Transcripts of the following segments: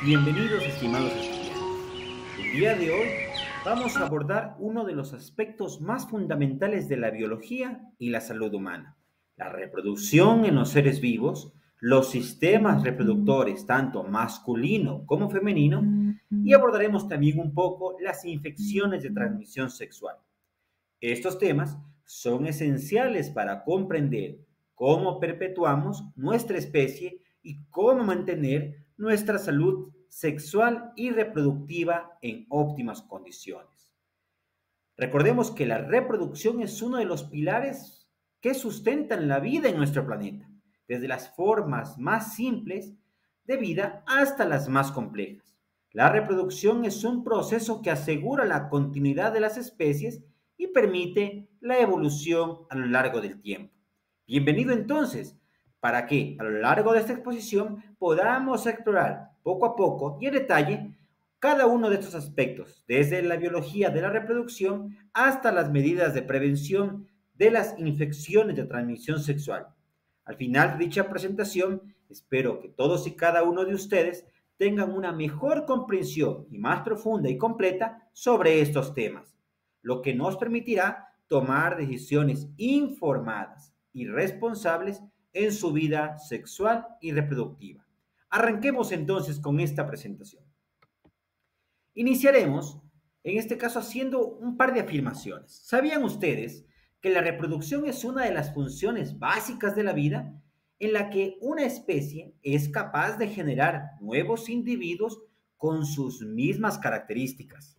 Bienvenidos, estimados estudiantes. El día de hoy vamos a abordar uno de los aspectos más fundamentales de la biología y la salud humana: la reproducción en los seres vivos, los sistemas reproductores, tanto masculino como femenino, y abordaremos también un poco las infecciones de transmisión sexual. Estos temas son esenciales para comprender cómo perpetuamos nuestra especie y cómo mantener nuestra salud sexual y reproductiva en óptimas condiciones. Recordemos que la reproducción es uno de los pilares que sustentan la vida en nuestro planeta, desde las formas más simples de vida hasta las más complejas. La reproducción es un proceso que asegura la continuidad de las especies y permite la evolución a lo largo del tiempo. Bienvenido entonces, para que a lo largo de esta exposición podamos explorar poco a poco y en detalle cada uno de estos aspectos, desde la biología de la reproducción hasta las medidas de prevención de las infecciones de transmisión sexual. Al final de dicha presentación, espero que todos y cada uno de ustedes tengan una mejor comprensión y más profunda y completa sobre estos temas, lo que nos permitirá tomar decisiones informadas y responsables en su vida sexual y reproductiva. Arranquemos entonces con esta presentación. Iniciaremos, en este caso, haciendo un par de afirmaciones. ¿Sabían ustedes que la reproducción es una de las funciones básicas de la vida, en la que una especie es capaz de generar nuevos individuos con sus mismas características?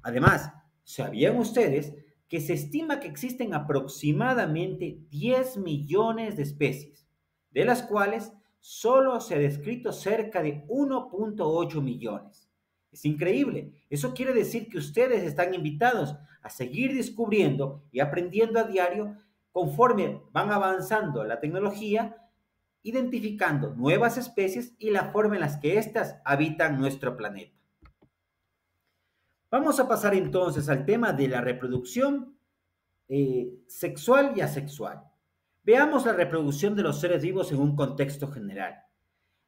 Además, ¿sabían ustedes que se estima que existen aproximadamente 10 millones de especies, de las cuales solo se ha descrito cerca de 1.8 millones? Es increíble. Eso quiere decir que ustedes están invitados a seguir descubriendo y aprendiendo a diario conforme van avanzando la tecnología, identificando nuevas especies y la forma en la que éstas habitan nuestro planeta. Vamos a pasar entonces al tema de la reproducción sexual y asexual. Veamos la reproducción de los seres vivos en un contexto general.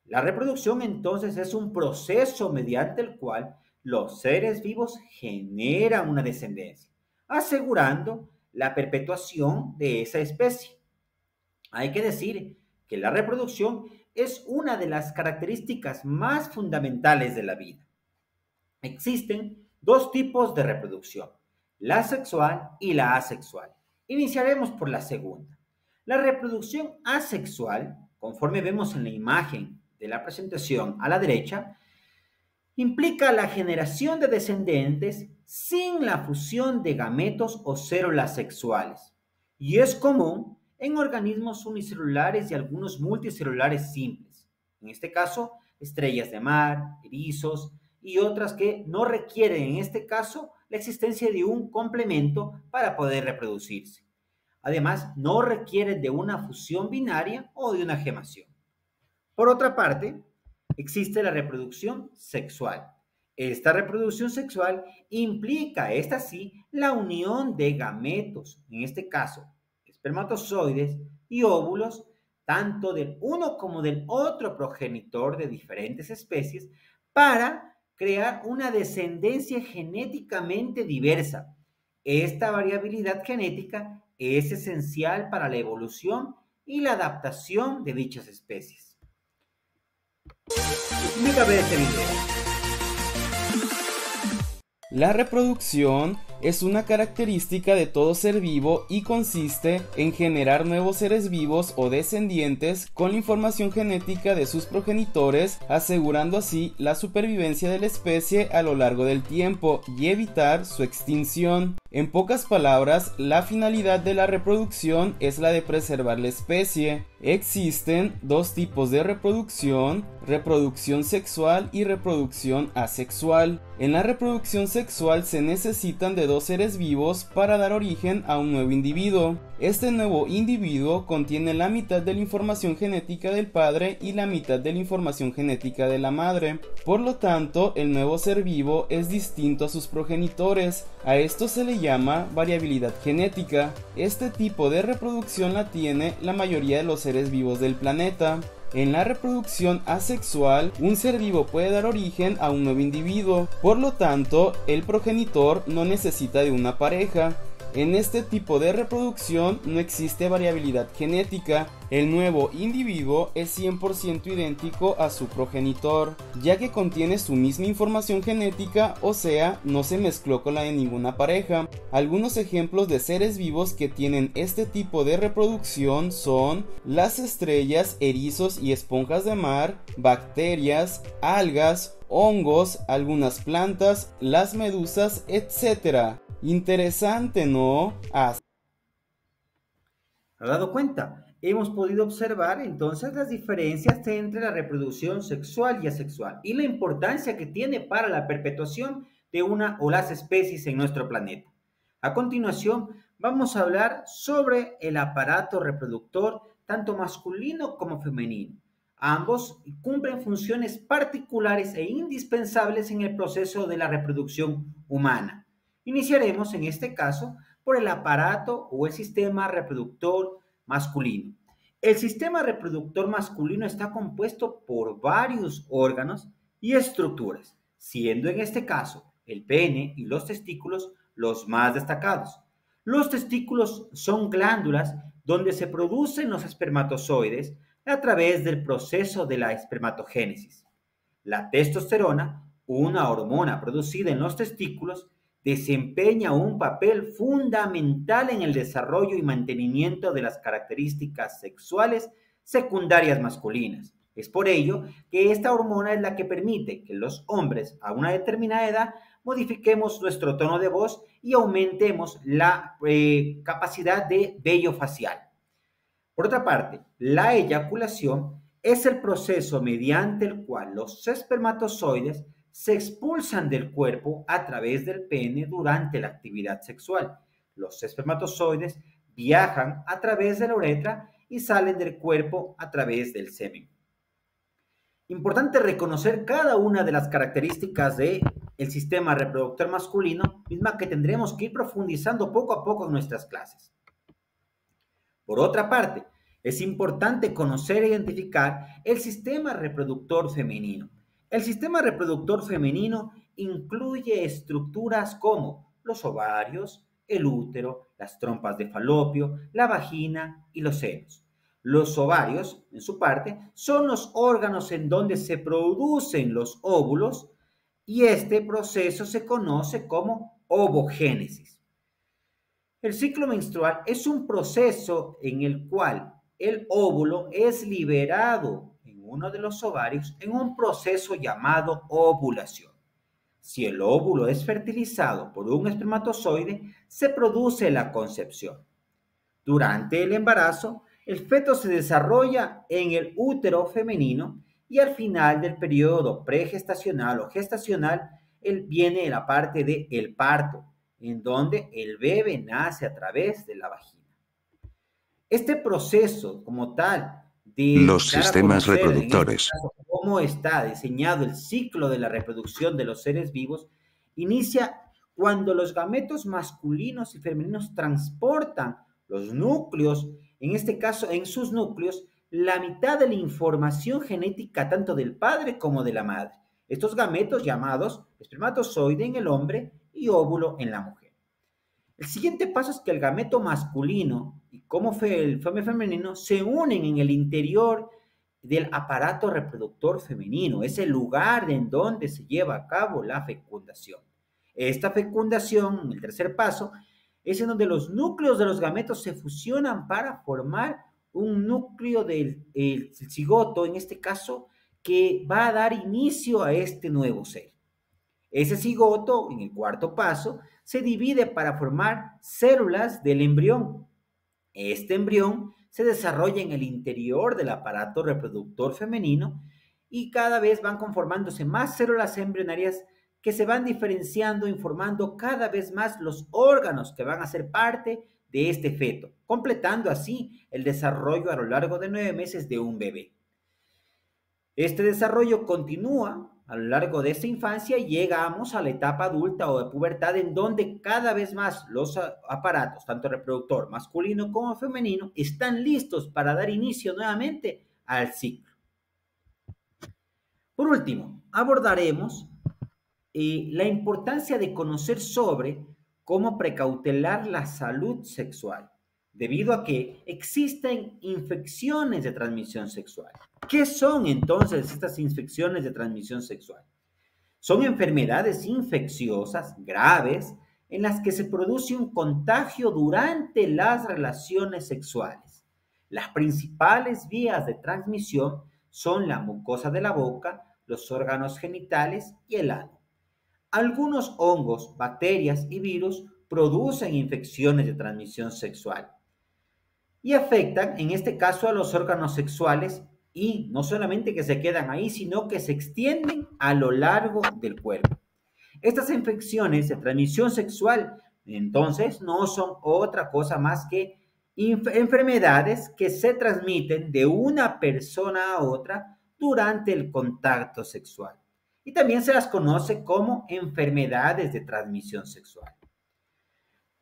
La reproducción entonces es un proceso mediante el cual los seres vivos generan una descendencia, asegurando la perpetuación de esa especie. Hay que decir que la reproducción es una de las características más fundamentales de la vida. Existen dos tipos de reproducción: la sexual y la asexual. Iniciaremos por la segunda. La reproducción asexual, conforme vemos en la imagen de la presentación a la derecha, implica la generación de descendientes sin la fusión de gametos o células sexuales, y es común en organismos unicelulares y algunos multicelulares simples, en este caso, estrellas de mar, erizos y otras que no requieren, en este caso, la existencia de un complemento para poder reproducirse. Además, no requieren de una fusión binaria o de una gemación. Por otra parte, existe la reproducción sexual. Esta reproducción sexual implica, esta sí, la unión de gametos, en este caso, espermatozoides y óvulos, tanto del uno como del otro progenitor de diferentes especies, para crear una descendencia genéticamente diversa. Esta variabilidad genética es esencial para la evolución y la adaptación de dichas especies. Mira a ver este video. La reproducción es una característica de todo ser vivo y consiste en generar nuevos seres vivos o descendientes con la información genética de sus progenitores, asegurando así la supervivencia de la especie a lo largo del tiempo y evitar su extinción. En pocas palabras, la finalidad de la reproducción es la de preservar la especie. Existen dos tipos de reproducción: reproducción sexual y reproducción asexual. En la reproducción sexual se necesitan de dos seres vivos para dar origen a un nuevo individuo. Este nuevo individuo contiene la mitad de la información genética del padre y la mitad de la información genética de la madre. Por lo tanto, el nuevo ser vivo es distinto a sus progenitores. A esto se le llama variabilidad genética. Este tipo de reproducción la tiene la mayoría de los seres vivos del planeta. En la reproducción asexual, un ser vivo puede dar origen a un nuevo individuo, por lo tanto, el progenitor no necesita de una pareja. En este tipo de reproducción no existe variabilidad genética, el nuevo individuo es 100% idéntico a su progenitor, ya que contiene su misma información genética, o sea, no se mezcló con la de ninguna pareja. Algunos ejemplos de seres vivos que tienen este tipo de reproducción son las estrellas, erizos y esponjas de mar, bacterias, algas, hongos, algunas plantas, las medusas, etc. Interesante, ¿no? ¿Has dado cuenta? Hemos podido observar entonces las diferencias entre la reproducción sexual y asexual y la importancia que tiene para la perpetuación de una o las especies en nuestro planeta. A continuación, vamos a hablar sobre el aparato reproductor tanto masculino como femenino. Ambos cumplen funciones particulares e indispensables en el proceso de la reproducción humana. Iniciaremos en este caso por el aparato o el sistema reproductor masculino. El sistema reproductor masculino está compuesto por varios órganos y estructuras, siendo en este caso el pene y los testículos los más destacados. Los testículos son glándulas donde se producen los espermatozoides a través del proceso de la espermatogénesis. La testosterona, una hormona producida en los testículos, desempeña un papel fundamental en el desarrollo y mantenimiento de las características sexuales secundarias masculinas. Es por ello que esta hormona es la que permite que los hombres a una determinada edad modifiquemos nuestro tono de voz y aumentemos la capacidad de vello facial. Por otra parte, la eyaculación es el proceso mediante el cual los espermatozoides se expulsan del cuerpo a través del pene durante la actividad sexual. Los espermatozoides viajan a través de la uretra y salen del cuerpo a través del semen. Importante reconocer cada una de las características del sistema reproductor masculino, misma que tendremos que ir profundizando poco a poco en nuestras clases. Por otra parte, es importante conocer e identificar el sistema reproductor femenino. El sistema reproductor femenino incluye estructuras como los ovarios, el útero, las trompas de falopio, la vagina y los senos. Los ovarios, en su parte, son los órganos en donde se producen los óvulos y este proceso se conoce como ovogénesis. El ciclo menstrual es un proceso en el cual el óvulo es liberado en uno de los ovarios en un proceso llamado ovulación. Si el óvulo es fertilizado por un espermatozoide, se produce la concepción. Durante el embarazo, el feto se desarrolla en el útero femenino y al final del periodo pregestacional o gestacional viene la parte del parto, en donde el bebé nace a través de la vagina. Este proceso como tal de Los dar a sistemas conocer en este reproductores. caso cómo está diseñado el ciclo de la reproducción de los seres vivos, inicia cuando los gametos masculinos y femeninos transportan los núcleos, en este caso en sus núcleos, la mitad de la información genética tanto del padre como de la madre. Estos gametos llamados espermatozoide en el hombre y óvulo en la mujer. El siguiente paso es que el gameto masculino y como el femenino se unen en el interior del aparato reproductor femenino. Es el lugar en donde se lleva a cabo la fecundación. Esta fecundación, el tercer paso, es en donde los núcleos de los gametos se fusionan para formar un núcleo del cigoto, en este caso, que va a dar inicio a este nuevo ser. Ese cigoto, en el cuarto paso, se divide para formar células del embrión. Este embrión se desarrolla en el interior del aparato reproductor femenino y cada vez van conformándose más células embrionarias que se van diferenciando y formando cada vez más los órganos que van a ser parte de este feto, completando así el desarrollo a lo largo de 9 meses de un bebé. Este desarrollo continúa a lo largo de esta infancia llegamos a la etapa adulta o de pubertad en donde cada vez más los aparatos, tanto reproductor masculino como femenino, están listos para dar inicio nuevamente al ciclo. Por último, abordaremos la importancia de conocer sobre cómo precautelar la salud sexual, debido a que existen infecciones de transmisión sexual. ¿Qué son entonces estas infecciones de transmisión sexual? Son enfermedades infecciosas graves en las que se produce un contagio durante las relaciones sexuales. Las principales vías de transmisión son la mucosa de la boca, los órganos genitales y el ano. Algunos hongos, bacterias y virus producen infecciones de transmisión sexual y afectan, en este caso, a los órganos sexuales y no solamente que se quedan ahí, sino que se extienden a lo largo del cuerpo. Estas infecciones de transmisión sexual, entonces, no son otra cosa más que enfermedades que se transmiten de una persona a otra durante el contacto sexual. Y también se las conoce como enfermedades de transmisión sexual.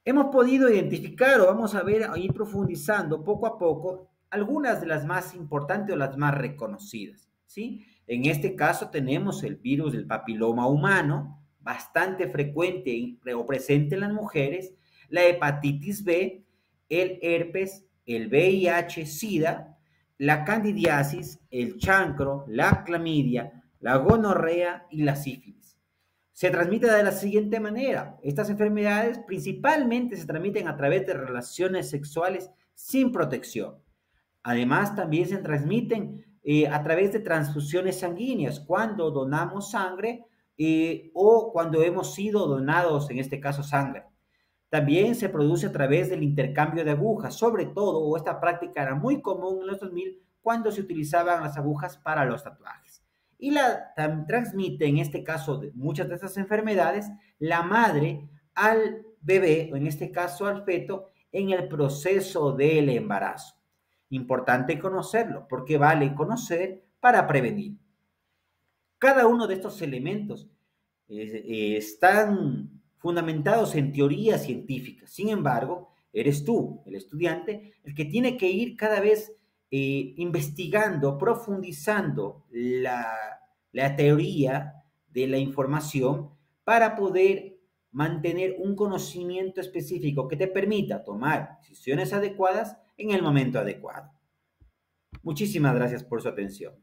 Hemos podido identificar o vamos a ver, ir profundizando poco a poco algunas de las más importantes o las más reconocidas, ¿sí? En este caso tenemos el virus del papiloma humano, bastante frecuente o presente en las mujeres, la hepatitis B, el herpes, el VIH-Sida, la candidiasis, el chancro, la clamidia, la gonorrea y la sífilis. Se transmite de la siguiente manera. Estas enfermedades principalmente se transmiten a través de relaciones sexuales sin protección. Además, también se transmiten a través de transfusiones sanguíneas, cuando donamos sangre o cuando hemos sido donados, en este caso, sangre. También se produce a través del intercambio de agujas, sobre todo, o esta práctica era muy común en los 2000 cuando se utilizaban las agujas para los tatuajes. Y la transmite, en este caso, de muchas de estas enfermedades, la madre al bebé, o en este caso al feto, en el proceso del embarazo. Importante conocerlo, porque vale conocer para prevenir. Cada uno de estos elementos están fundamentados en teorías científicas. Sin embargo, eres tú, el estudiante, el que tiene que ir cada vez investigando, profundizando la teoría de la información para poder mantener un conocimiento específico que te permita tomar decisiones adecuadas en el momento adecuado. Muchísimas gracias por su atención.